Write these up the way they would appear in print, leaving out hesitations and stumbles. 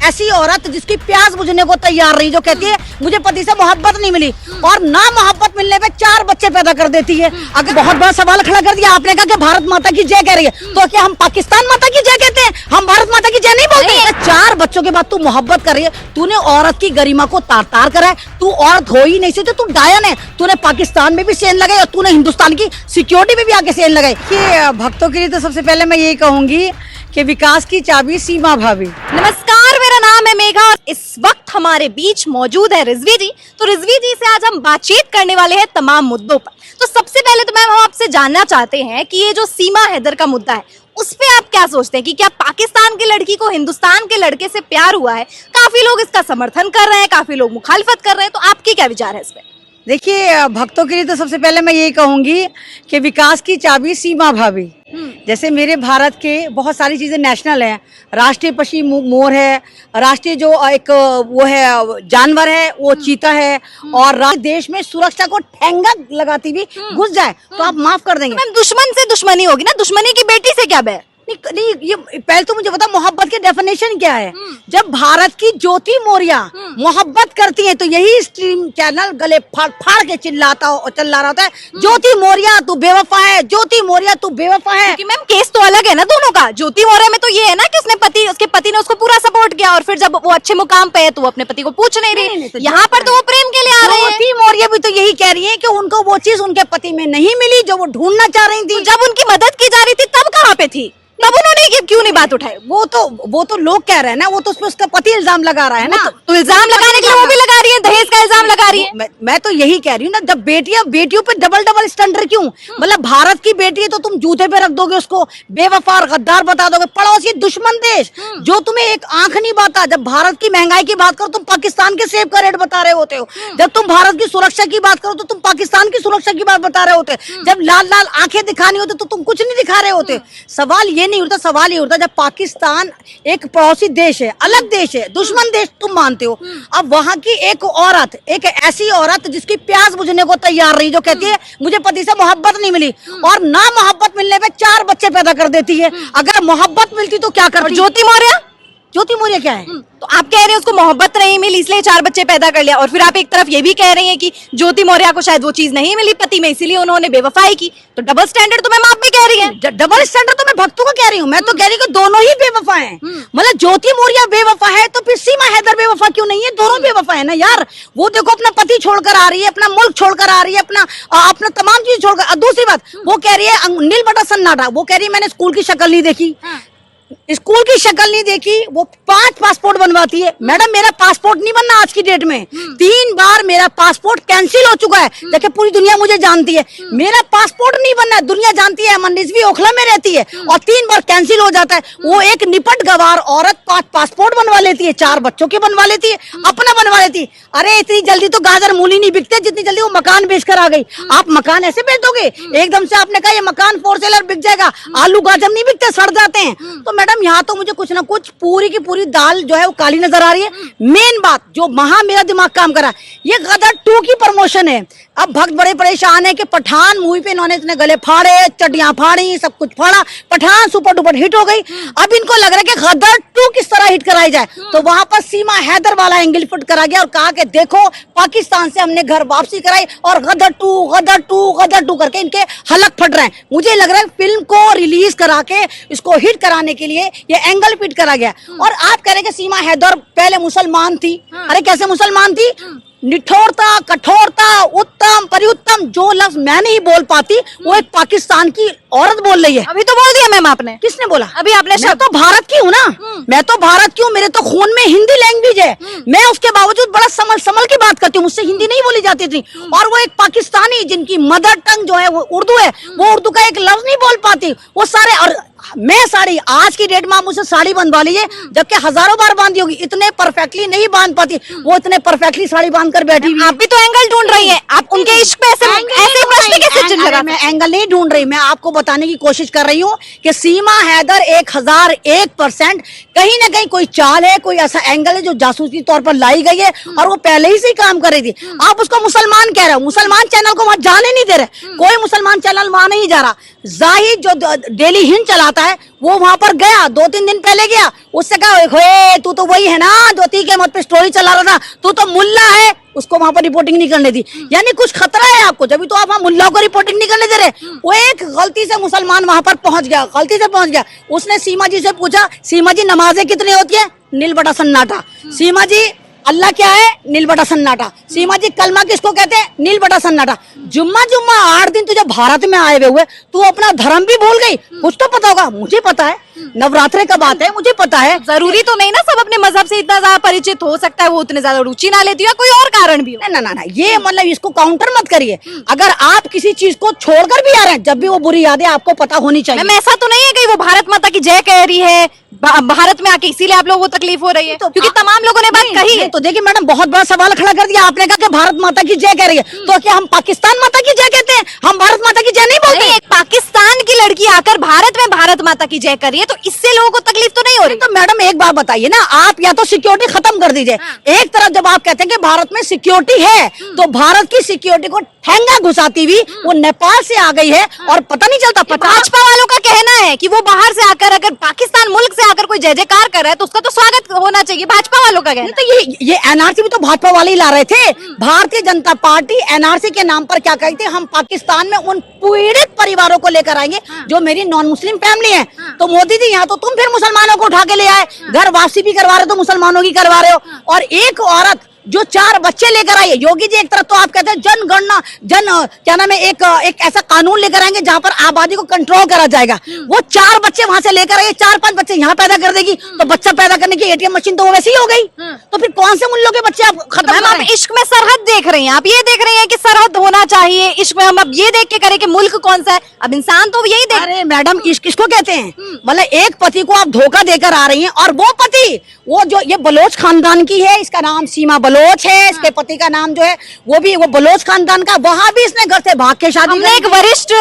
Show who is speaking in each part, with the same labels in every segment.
Speaker 1: ऐसी औरत जिसकी प्यास बुझने को तैयार रही, जो कहती है मुझे पति से मोहब्बत नहीं मिली और ना मोहब्बत मिलने पे 4 बच्चे पैदा कर देती है। अगर बहुत बड़ा सवाल खड़ा कर दिया आपने, कहा कि भारत माता की जय कह रही है, तो क्या हम पाकिस्तान माता की जय कहते हैं? हम भारत माता की जय नहीं बोलते? 4 बच्चों के बाद तू मोहब्बत कर रही है, तूने औरत की गरिमा को तार तार करा है। तू औरत हो ही नहीं सकती, तू डायन है। तूने पाकिस्तान में भी सेन लगाई और तूने हिंदुस्तान की सिक्योरिटी में भी आके सेन लगाई। कि भक्तों के लिए तो सबसे पहले मैं यही कहूंगी कि विकास की चाबी सीमा भाभी।
Speaker 2: नमस्कार, मेरा नाम है मेघा और इस वक्त हमारे बीच मौजूद है रिजवी जी। तो रिजवी जी से आज हम बातचीत करने वाले हैं तमाम मुद्दों पर। तो सबसे पहले तो मैम हम आपसे जानना चाहते हैं कि ये जो सीमा हैदर का मुद्दा है उस पे आप क्या सोचते हैं कि क्या पाकिस्तान की लड़की को हिंदुस्तान के लड़के से प्यार हुआ है? काफी लोग इसका समर्थन कर रहे हैं, काफी लोग मुखालफत कर रहे हैं, तो आपके क्या विचार है इस पे?
Speaker 1: देखिए, भक्तों के लिए तो सबसे पहले मैं यही कहूंगी कि विकास की चाबी सीमा भाभी। जैसे मेरे भारत के बहुत सारी चीजें नेशनल हैं। राष्ट्रीय पक्षी मोर है, राष्ट्रीय जो एक वो है जानवर है वो चीता है, और देश में सुरक्षा को ठेंगा लगाती भी घुस जाए तो आप माफ कर देंगे।
Speaker 2: मैम, दुश्मन से दुश्मनी होगी ना, दुश्मनी की बेटी से क्या बैर?
Speaker 1: नहीं, ये पहले तो मुझे बता मोहब्बत की डेफिनेशन क्या है। जब भारत की ज्योति मौर्य मोहब्बत करती है तो यही स्ट्रीम चैनल गले फाड़ फाड़ के चिल्ला रहा होता है, ज्योति मौर्य तू बेवफा है, ज्योति मौर्य तू बेवफा है।
Speaker 2: क्योंकि मैम केस तो अलग है ना दोनों का। ज्योति मौर्य में तो ये है ना कि उसके पति ने उसको पूरा सपोर्ट किया और फिर जब वो अच्छे मुकाम पे है तो वो अपने पति को पूछ नहीं रही।
Speaker 1: तो
Speaker 2: यहाँ पर तो वो प्रेम के लिए आ रहे हैं।
Speaker 1: ज्योति मौर्य भी तो यही कह रही है कि उनको वो चीज उनके पति में नहीं मिली जो वो ढूंढना चाह रही थी।
Speaker 2: जब उनकी मदद की जा रही थी तब कहाँ पे थी? तब उन्होंने क्यों नहीं बात उठाई?
Speaker 1: वो तो लोग कह रहे हैं ना, वो तो उसमें उसका पति इल्जाम लगा रहा है ना।
Speaker 2: तो इल्जाम लगाने के लिए वो भी लगा रही है, दहेज का इल्जाम लगा रही है।
Speaker 1: मैं तो यही कह रही हूँ ना, जब बेटियों पे डबल स्टैंडर्ड क्यों? मतलब भारत की बेटी है तो तुम जूते पे रख दोगे उसको, बेवफा और गद्दार बता दोगे। पड़ोसी दुश्मन देश जो तुम्हें एक आंख नहीं बाता। जब भारत की महंगाई की बात करो तुम पाकिस्तान के सेब का रेट बता रहे होते हो। जब तुम भारत की सुरक्षा की बात करो तो तुम पाकिस्तान की सुरक्षा की बात बता रहे होते। जब लाल लाल आंखें दिखानी होती तो तुम कुछ नहीं दिखा रहे होते। सवाल ये नहीं उठता, सवाल ये उठता जब पाकिस्तान एक पड़ोसी देश है, अलग देश है, दुश्मन देश तुम मानते हो। अब वहां की एक औरत, एक ऐसी औरत जिसकी प्यास बुझने को तैयार रही, जो कहती है मुझे पति से मोहब्बत नहीं मिली और ना मोहब्बत मिलने पे 4 बच्चे पैदा कर देती है। अगर मोहब्बत मिलती तो क्या करती? ज्योति मौर्य क्या है?
Speaker 2: तो आप कह रहे हैं उसको मोहब्बत नहीं मिली इसलिए 4 बच्चे पैदा कर लिया, और फिर आप एक तरफ ये भी कह रही हैं कि ज्योति मौर्य को शायद वो चीज नहीं मिली पति में इसीलिए उन्होंने बेवफाई की। तो डबल स्टैंडर्ड तो मैम आप भी कह रही हैं।
Speaker 1: डबल स्टैंडर्ड तो मैं भक्तों को कह रही हूँ। मैं तो कह रही हूँ कि दोनों ही बेवफा हैं। मतलब ज्योति मौर्य बेवफा है तो फिर सीमा हैदर बेवफा क्यों नहीं है? दोनों बेवफा है ना यार। वो देखो अपना पति छोड़कर आ रही है, अपना मुल्क छोड़कर आ रही है, अपना तमाम चीज छोड़कर। दूसरी बात वो कह रही है नील बटा सन्नाटा, वो कह रही है मैंने स्कूल की शक्ल नहीं देखी। स्कूल की शक्ल नहीं देखी, वो 5 पासपोर्ट बनवाती है। मैडम मेरा पासपोर्ट नहीं बनना आज की डेट में। 3 बार मेरा पासपोर्ट कैंसिल हो चुका है। देखिए पूरी दुनिया मुझे जानती है, मेरा पासपोर्ट नहीं बनना है। दुनिया जानती है अमन रिजवी ओखला में रहती है और 3 बार कैंसिल हो जाता है। वो एक निपट गवार औरत 5 पासपोर्ट बनवा लेती है, 4 बच्चों के बनवा लेती है, अपना बनवा लेती है। अरे इतनी जल्दी तो गाजर मूली नहीं बिकते जितनी जल्दी वो मकान बेचकर आ गई। आप मकान ऐसे बेच दोगे? एकदम से आपने कहा ये मकान फॉर सेलर बिक जाएगा। आलू गाजर नहीं बिकते, सड़ जाते हैं। तो मैडम यहाँ तो मुझे कुछ ना कुछ पूरी की पूरी दाल जो है वो काली नजर आ रही है। मेन बात जो मेरा दिमाग काम करा, ये गदर 2 की प्रमोशन है। अब भक्त बड़े परेशान है कि पठान मूवी पे इन्होंने इतने गले फाड़े, चड्डियां फाड़ी, सब कुछ फाड़ा, पठान सुपर डुपर हिट हो गई। अब इनको लग रहा है कि गदर 2 किस तरह हिट कराई जाए, तो वहां पर सीमा हैदर वाला एंगल फिट करा गया और कहा कि देखो पाकिस्तान से हमने घर वापसी कराई और गदर 2 करके इनके हलक फट रहे हैं। मुझे लग रहा है फिल्म को रिलीज करा के इसको हिट कराने के लिए ये एंगल फिट करा गया। और आप कह रहे हैं कि सीमा हैदर पहले मुसलमान थी। अरे कैसे मुसलमान थी? निठोरता, कठोरता, उत्तम, परिउत्तम, जो लफ्ज मैं नहीं बोल पाती वो एक पाकिस्तान की औरत बोल रही है।
Speaker 2: अभी तो बोल दिया मैम आपने।
Speaker 1: किसने बोला?
Speaker 2: अभी आपने।
Speaker 1: मैं तो भारत की हूँ ना, मैं तो भारत की हूँ, मेरे तो खून में हिंदी लैंग्वेज है। मैं उसके बावजूद बड़ा संभल के बात करती हूँ, मुझसे हिंदी नहीं बोली जाती थी। और वो एक पाकिस्तानी जिनकी मदर टंग जो है वो उर्दू है, वो उर्दू का एक लफ्ज नहीं बोल पाती। वो सारे, और मैं साड़ी आज की डेट में आप मुझे साड़ी बंधवा लीजिए, जबकि हजारों बार बांधी होगी, इतने परफेक्टली नहीं बांध पाती। वो इतने परफेक्टली साड़ी बांधकर बैठी हुई।
Speaker 2: आप भी तो एंगल ढूंढ रही हैं। आप उनके इश्क पे ऐसे प्रश्न कैसे चिन्ह लगा?
Speaker 1: मैं एंगल नहीं ढूंढ रही, मैं आपको बताने की कोशिश कर रही हूँ कि सीमा हैदर 1001% कहीं ना कहीं कोई चाल है, कोई ऐसा एंगल है जो जासूसी तौर पर लाई गई है और वो पहले ही से काम कर रही थी। आप उसको मुसलमान कह रहे हो, मुसलमान चैनल को वहां जाने नहीं दे रहे। कोई मुसलमान चैनल वहां नहीं जा रहा। जाहिद जो डेली हिंद चलाता जाता है, वो वहां पर गया 2-3 दिन पहले गया, उससे कहा तू तो वही है ना ज्योति के मत पे स्टोरी चला रहा था, तू तो मुल्ला है, उसको वहां पर रिपोर्टिंग नहीं करने दी। यानी कुछ खतरा है आपको, जब तो आप वहां मुल्ला को रिपोर्टिंग नहीं करने दे रहे। वो एक गलती से मुसलमान वहां पर पहुंच गया, गलती से पहुंच गया। उसने सीमा जी से पूछा, सीमा जी नमाजें कितनी होती है? नील बटा सन्नाटा। सीमा जी अल्लाह क्या है? नील बटा सन्नाटा। सीमा जी कलमा किसको कहते हैं? नील बटा सन्नाटा। जुम्मा 8 दिन तुझे भारत में आए हुए, तू अपना धर्म भी भूल गई। कुछ तो पता होगा, मुझे पता है नवरात्रे का बात है, मुझे पता है।
Speaker 2: जरूरी तो नहीं ना सब अपने मजहब से इतना ज्यादा परिचित हो सकता है, वो उतने ज्यादा रुचि ना लेती है, कोई और कारण भी हो।
Speaker 1: ना ना ना, ये मतलब इसको काउंटर मत करिए। अगर आप किसी चीज को छोड़कर भी आ रहे हैं, जब भी वो बुरी यादें आपको पता होनी चाहिए।
Speaker 2: मैम ऐसा तो नहीं है कि वो भारत माता की जय कह रही है भारत में आके, इसीलिए आप लोगों को तकलीफ हो रही है?
Speaker 1: तो
Speaker 2: क्योंकि तमाम लोगों ने बात कही है।
Speaker 1: तो देखिए मैडम, बहुत बड़ा सवाल खड़ा कर दिया आपने, कहा कि भारत माता की जय कह रही है, तो क्या हम पाकिस्तान माता की जय कहते हैं? हम भारत माता की जय नहीं बोलते?
Speaker 2: एक पाकिस्तान की लड़की आकर भारत में भारत माता की जय कर रही है, तो इससे लोगों को तकलीफ तो नहीं हो रही?
Speaker 1: तो मैडम एक बात बताइए ना, आप या तो सिक्योरिटी खत्म कर दीजिए। एक तरफ जब आप कहते हैं कि भारत में सिक्योरिटी है, तो भारत की सिक्योरिटी को ठेंगा घुसाती हुई वो नेपाल से आ गई है, और पता नहीं चलता।
Speaker 2: भाजपा वालों का कहना है कि वो बाहर से आकर, अगर पाकिस्तान मुल्क से आकर कोई जय जयकार कर रहा है तो उसका तो स्वागत होना चाहिए, भाजपा वालों का कहना।
Speaker 1: तो ये एनआरसी भी तो भाजपा वाले ही ला रहे थे। भारतीय जनता पार्टी एनआरसी के नाम पर क्या कहती है, हम पाकिस्तान में उन पीड़ित परिवारों को लेकर आएंगे जो मेरी नॉन मुस्लिम फैमिली है। तो मोदी जी यहाँ तो तुम फिर मुसलमानों को उठा के ले आए, घर वापसी भी करवा रहे हो तो मुसलमानों की करवा रहे हो। और एक औरत जो 4 बच्चे लेकर आई है, योगी जी एक तरफ तो आप कहते हैं जनगणना क्या नाम है, एक ऐसा कानून लेकर आएंगे जहां पर आबादी को कंट्रोल करा जाएगा। वो 4 बच्चे वहां से लेकर आए, 4-5 बच्चे यहाँ पैदा कर देगी, तो बच्चा पैदा करने की एटीएम मशीन तो वैसे ही हो गई। तो फिर कौन से मुल्लों के बच्चे आप खत्म?
Speaker 2: आप इश्क में सरहद देख रही हैं, आप ये देख रही हैं कि सरहद होना चाहिए इश्क में, हम अब ये देख के करें कि मुल्क कौन सा है। अब इंसान तो यही देख।
Speaker 1: अरे मैडम, इश्क किसको कहते हैं? मतलब एक पति को आप धोखा देकर आ रही हैं, और वो पति, वो जो ये बलोच खानदान की है, इसका नाम सीमा बलोच है, इसके पति का नाम जो है वो बलोच खानदान का, वहां भी इसने घर से भाग के शादी।
Speaker 2: हमने एक वरिष्ठ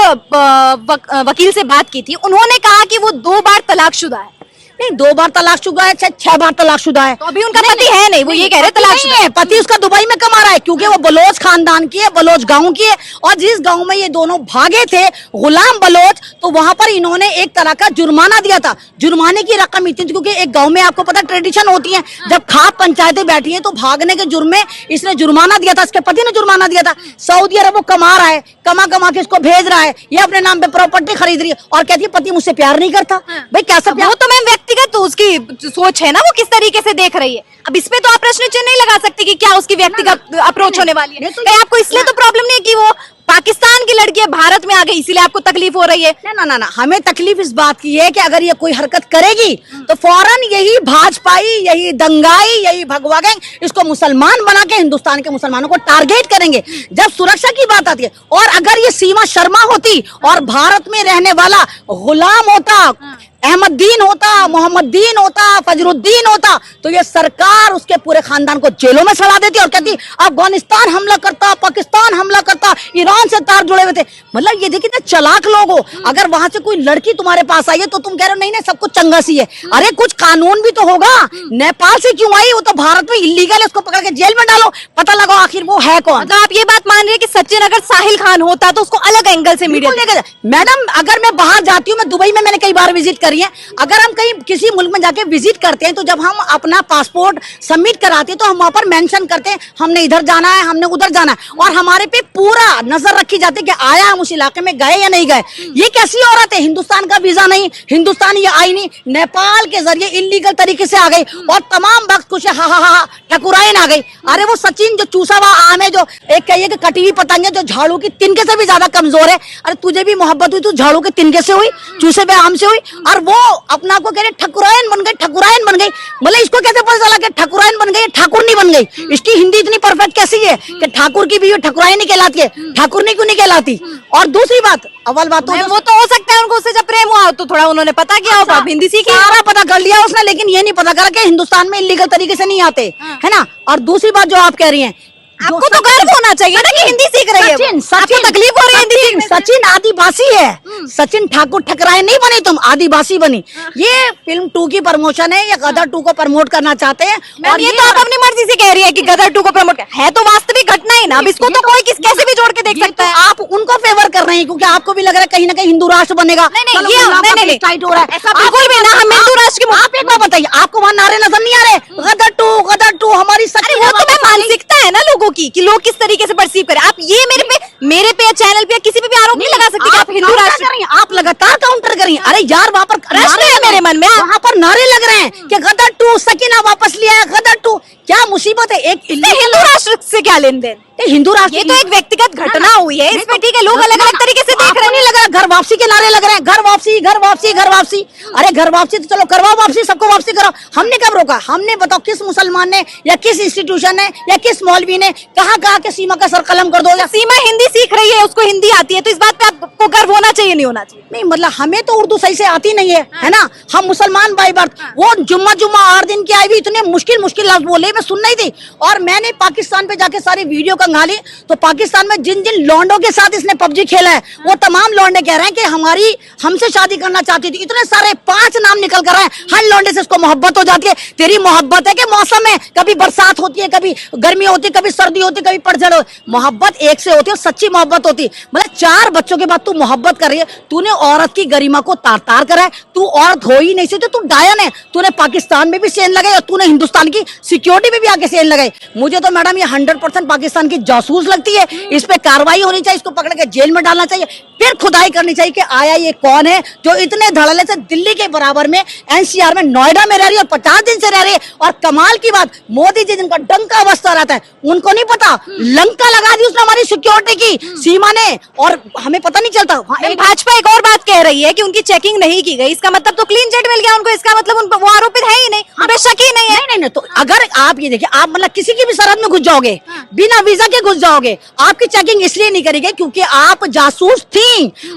Speaker 2: वकील से बात की थी, उन्होंने कहा कि वो 2 बार तलाकशुदा है।
Speaker 1: नहीं, 2 बार तलाकशुदा है, 6 बार तलाकशुदा है।
Speaker 2: तो अभी उनका पति है नहीं, वो ये कह रहे तलाकशुदा है।
Speaker 1: पति उसका दुबई में कमा रहा है, क्योंकि वो बलोच खानदान की है, बलोच गांव की है। और जिस गांव में ये दोनों भागे थे, गुलाम बलोच, तो वहां पर इन्होंने एक तरह का जुर्माना दिया था। जुर्माने की रकम इतनी थी, क्योंकि एक गांव में आपको पता ट्रेडिशन होती है, जब खाप पंचायतें बैठी है तो भागने के जुर्म में इसने जुर्माना दिया था, इसके पति ने जुर्माना दिया था। सऊदी अरब वो कमा रहा है, कमा के इसको भेज रहा है, ये अपने नाम पे प्रॉपर्टी खरीद रही है, और कहती है पति मुझसे प्यार नहीं करता। भाई कैसा प्यार?
Speaker 2: वो तो मैं व्यक्तिगत, तो उसकी सोच है ना, वो किस तरीके से देख रही है। अब इसमें तो आप प्रश्न चिन्ह नहीं लगा सकती कि क्या उसकी व्यक्तिगत अप्रोच होने वाली है। तो आपको इसलिए तो प्रॉब्लम नहीं है कि वो पाकिस्तान की लड़की भारत में आ गई, इसीलिए आपको तकलीफ हो रही है?
Speaker 1: ना, हमें तकलीफ इस बात की है कि अगर ये कोई हरकत करेगी तो फौरन यही भाजपाई, यही दंगाई, यही भगवा गैंग इसको मुसलमान बना के हिंदुस्तान के मुसलमानों को टारगेट करेंगे जब सुरक्षा की बात आती है। और अगर ये सीमा शर्मा होती और भारत में रहने वाला गुलाम होता, अहमदुद्दीन होता, मोहम्मदुद्दीन होता, फजरुद्दीन होता, तो ये सरकार उसके पूरे खानदान को जेलों में सड़ा देती और कहती अफगानिस्तान हमला करता, पाकिस्तान हमला करता, ईरान से तार जुड़े हुए थे। मतलब ये देखिए ना, चलाक लोग हो। अगर वहां से कोई लड़की तुम्हारे पास आई है तो तुम कह रहे हो नहीं सब कुछ चंगा सी है। अरे कुछ कानून भी तो होगा। नेपाल से क्यों आई? वो तो भारत में इलीगल है, उसको पकड़ के जेल में डालो, पता लगाओ आखिर वो है कौन।
Speaker 2: मतलब आप ये बात मान रही है कि सचिन अगर साहिल खान होता तो उसको अलग एंगल से मीडिया
Speaker 1: लेकर। मैडम अगर मैं बाहर जाती हूँ, मैं दुबई में मैंने कई बार विजिट करी है, अगर हम कहीं किसी मुल्क में जाके विजिट करते हैं तो जब हम अपना पासपोर्ट सबमिट कराते हैं तो हम वहां पर मेंशन करते हैं हमने इधर जाना है, हमने उधर जाना है, और हमारे पे पूरा नजर रखी जाती है कि आया हम उस इलाके में गए या नहीं गए। ये कैसी औरत है? हिंदुस्तान का वीजा नहीं, हिंदुस्तान ये आई नहीं, नेपाल के जरिए इलीगल तरीके से आ गई और तमाम वक्त कुछ हा ठकुराइन आ गई। अरे वो सचिन जो चूसा हुआ आम है, जो एक कहिए कि कटी हुई पतंग है, जो झाड़ू की तिनके से भी ज्यादा कमजोर है। अरे तुझे भी मोहब्बत हुई तो झाड़ू के तिनके से हुई, चूसे पे आम से हुई, और वो अपना को कह रहे ठकुराइन बन गई, ठकुराइन बन गई। मतलब इसको कैसे पता चला कि ठकुराइन बन गई, ठाकुर नहीं बन गई? इसकी हिंदी इतनी परफेक्ट कैसी है कि ठाकुर की बीवी ठकुराइन नहीं कहलाती है, ठाकुर नहीं क्यों नहीं कहलाती? और दूसरी बात, अव्वल बात तो
Speaker 2: वो तो हो सकता है उनको उससे जब प्रेम हुआ तो थोड़ा उन्होंने पता किया होगा, हिंदी सीखी,
Speaker 1: सारा पता कर लिया उसने, लेकिन ये नहीं पता करा कि हिंदुस्तान में इलीगल तरीके से नहीं आते, है ना। और दूसरी बात जो आप कह रही हैं,
Speaker 2: आपको तो गर्व होना चाहिए ना कि हिंदी सीख रही है वो। आपको तकलीफ हो रही है हिंदी सीखने से?
Speaker 1: सचिन आदिवासी है, सचिन ठाकुर ठकराए नहीं बनी, तुम आदिवासी बनी। ये फिल्म 2 की प्रमोशन है, या गदर 2 को प्रमोट करना चाहते हैं।
Speaker 2: और ये तो आप अपनी मर्जी से कह रही है कि गदर 2 को प्रमोट है तो वास्तविक घटना ही ना, अब इसको तो कोई कैसे भी जोड़ के देख सकता है।
Speaker 1: आप उनको फेवर कर रहे हैं क्योंकि आपको भी लग रहा है कहीं ना कहीं हिंदू राष्ट्र बनेगा।
Speaker 2: नहीं, ये
Speaker 1: टाइट हो रहा है,
Speaker 2: ऐसा बिल्कुल भी ना, हम हिंदू राष्ट्र के।
Speaker 1: आप एक बात बताइए, आपको वहाँ नारे नजर नहीं आ रहे? गदर 2 हमारी
Speaker 2: अरे वो तो मैं मानसिकता है ना लोगों की कि लोग किस तरीके से परसीव करें। आप ये मेरे पे चैनल पे किसी पे भी आरोप नहीं लगा सकते कि आप हिंदू राष्ट्र
Speaker 1: करें। आप लगातार काउंटर करें। अरे यार वहाँ पर
Speaker 2: प्रश्न है मेरे मन में,
Speaker 1: वहाँ पर नारे लग रहे हैं कि गदर 2 सकीना वापस लिया है, गदर 2। क्या मुसीबत है? एक
Speaker 2: हिंदू राष्ट्र से क्या लेन देन?
Speaker 1: हिंदू राष्ट्र
Speaker 2: ये तो एक व्यक्तिगत घटना हुई है, इसमें ठीक है लोग अलग अलग तरीके से देख रहे हैं।
Speaker 1: नहीं लग रहा घर वापसी के नारे लग रहे हैं, घर वापसी घर वापसी घर वापसी। अरे घर वापसी तो चलो करवाओ वापसी, सबको वापसी करो। हमने कब रोका? हमने बताओ किस मुसलमान ने या किस इंस्टीट्यूशन ने या किस मौलवी ने कहा कि सीमा का सर कलम कर दो? या
Speaker 2: सीमा हिंदी सीख रही है, उसको हिंदी आती है, तो इस बात पे आपको गर्व होना चाहिए नहीं होना चाहिए?
Speaker 1: नहीं मतलब हमें तो उर्दू सही से आती नहीं है ना। हम मुसलमान बाई बर्थ। वो जुम्मा 8 दिन की आई हुई, इतने मुश्किल लफ्ज बोले, मैं सुन नहीं थी। और मैंने पाकिस्तान पे जाके सारी वीडियो कंगाली, तो पाकिस्तान में जिन जिन लौंडों के साथ इसने पबजी खेला है वो तमाम लौंडे कह रहे हैं कि हमसे शादी करना चाहती थी। इतने सारे 5 नाम निकल कर आए। हर लौंडे से इसको मोहब्बत हो जाती है। तेरी मोहब्बत है कि मौसम है, कभी बरसात होती है, कभी गर्मी होती है, कभी सर्दी होती है, कभी पतझड़ होती है। मोहब्बत एक से होती है, सच्ची मोहब्बत होती है। मतलब 4 बच्चों के बाद तू मोहब्बत कर रही है। तूने औरत की गरिमा को तार तार करा है। तू औरत हो ही नहीं सकती, तू डायन है। तूने पाकिस्तान में भी सेन लगाई और तूने हिंदुस्तान की सिक्योरिटी में भी आके सेन लगाई। मुझे तो मैडम ये 100% पाकिस्तान की जासूस लगती है। इस पे कार्रवाई होनी चाहिए, इसको पकड़ के जेल में डालना चाहिए, फिर खुदाई करनी चाहिए कि आया ये कौन है जो इतने धड़ल्ले से दिल्ली के बराबर में एनसीआर में नोएडा में रह रही है और 50 दिन से रह रही है। और कमाल की बात, मोदी जी जिनका डंका बजता रहता है उनको नहीं पता लंका लगा दी उसने हमारी सिक्योरिटी की सीमा ने, और हमें पता नहीं चलता।
Speaker 2: भाजपा एक और बात कह रही है कि उनकी चेकिंग नहीं की गई, इसका मतलब तो क्लीन चिट मिल गया उनको, इसका मतलब वो आरोपित है ही नहीं, उन पे शक ही नहीं है।
Speaker 1: नहीं तो अगर आप ये देखिए, आप मतलब किसी की भी सरहद में घुस जाओगे, बिना वीजा के घुस जाओगे, आपकी चेकिंग इसलिए नहीं करेगी क्योंकि आप जासूस थी।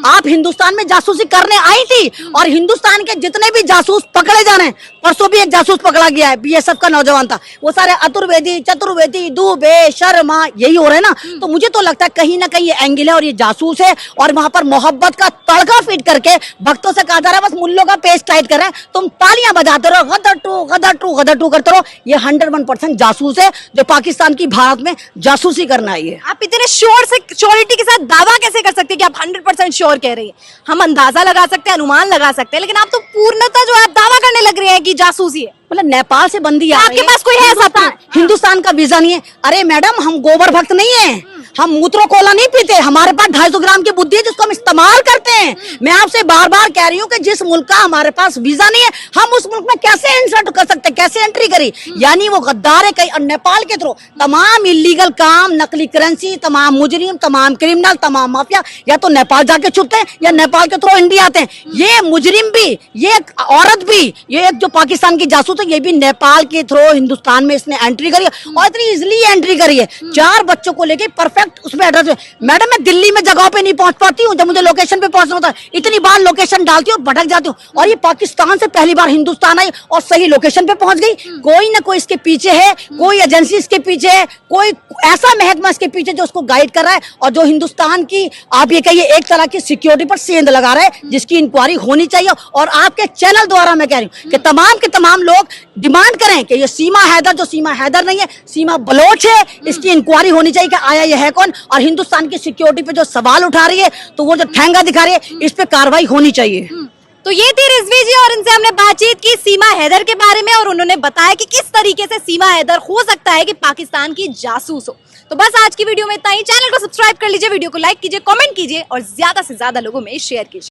Speaker 1: आप हिंदुस्तान में जासूसी करने आई थी और हिंदुस्तान के जितने भी जासूस पकड़े जा रहे हैं, परसों भी एक जासूस पकड़ा गया है, बीएसएफ का नौजवान था, वो सारे अतुर्वेदी चतुर्वेदी दुबे शर्मा यही हो रहे हैं ना। तो मुझे तो लगता है कहीं ना कहीं ये एंगल है और ये जासूस है, और वहां पर मोहब्बत का तड़का फिट करके भक्तों से कहा जा रहा है बस मुल्लों का पेस्ट टाइट कर रहे हैं, तुम तालियां बजाते रहो, Gadar two Gadar two Gadar two करते रहो। ये 101% जासूस है जो पाकिस्तान की भारत में जासूसी करना आई है।
Speaker 2: आप इतने श्योर से श्योरिटी के साथ दावा कैसे कर सकते हैं कि आप 100% श्योर कह रही है? हम अंदाजा लगा सकते हैं, अनुमान लगा सकते हैं, लेकिन आप तो पूर्णतः जो है आप दावा करने लग रहे हैं कि जासूसी है।
Speaker 1: मतलब नेपाल से बंदी आ रही है,
Speaker 2: आपके पास कोई है ऐसा?
Speaker 1: हिंदुस्तान का वीजा नहीं है। अरे मैडम हम गोबर भक्त नहीं है, हम मूत्रो कोला नहीं पीते, हमारे पास 250 ग्राम की बुद्धि है जिसको हम इस्तेमाल करते हैं। मैं आपसे बार बार कह रही हूँ कि जिस मुल्क का हमारे पास वीजा नहीं है, हम उस मुल्क में कैसे इंसर्ट कर सकते, कैसे एंट्री करी? यानी वो गद्दार है कहीं, और नेपाल के थ्रू तमाम इलीगल काम, नकली करेंसी, तमाम मुजरिम, तमाम क्रिमिनल, तमाम माफिया या तो नेपाल जाके छुपते हैं या नेपाल के थ्रू इंडिया आते हैं। ये मुजरिम भी, ये औरत भी, ये जो पाकिस्तान की जासूस है, ये भी नेपाल के थ्रू हिंदुस्तान में इसने एंट्री करी है और इतनी इजिली एंट्री करी है। 4 बच्चों को लेके परफेक्ट उसमें एड्रेस है। मैडम मैं दिल्ली में जगह पे नहीं पहुंच पाती हूँ, जब मुझे लोकेशन पे पहुंचना होता है इतनी बार लोकेशन डालती हूँ और भटक जाती हूँ, और ये पाकिस्तान से पहली बार हिंदुस्तान आई और सही लोकेशन पे पहुंच गई। कोई ना कोई इसके पीछे है, कोई एजेंसी इसके पीछे है, कोई ऐसा महकमा इसके पीछे जो उसको गाइड कर रहा है और जो हिंदुस्तान की आप ये कहिए एक तरह की सिक्योरिटी पर सेंध लगा रहा है, जिसकी इंक्वायरी होनी चाहिए। और आपके चैनल द्वारा मैं कह रही हूँ कि तमाम के तमाम लोग डिमांड करें कि ये सीमा हैदर, जो सीमा हैदर नहीं है, सीमा बलोच है, इसकी इंक्वायरी होनी चाहिए कि आया ये है कौन, और हिंदुस्तान की सिक्योरिटी पे जो सवाल उठा रही है, तो वो जो ठेंगा दिखा रही है, इस पे कार्रवाई होनी चाहिए।
Speaker 2: तो ये थी रिजवी जी और इनसे हमने बातचीत की सीमा हैदर के बारे में, और उन्होंने बताया कि किस तरीके से सीमा हैदर हो सकता है कि पाकिस्तान की जासूस हो। तो बस आज की वीडियो में इतना ही। चैनल को सब्सक्राइब कर लीजिए, वीडियो को लाइक कीजिए, कमेंट कीजिए और ज्यादा से ज्यादा लोगों में शेयर कीजिए।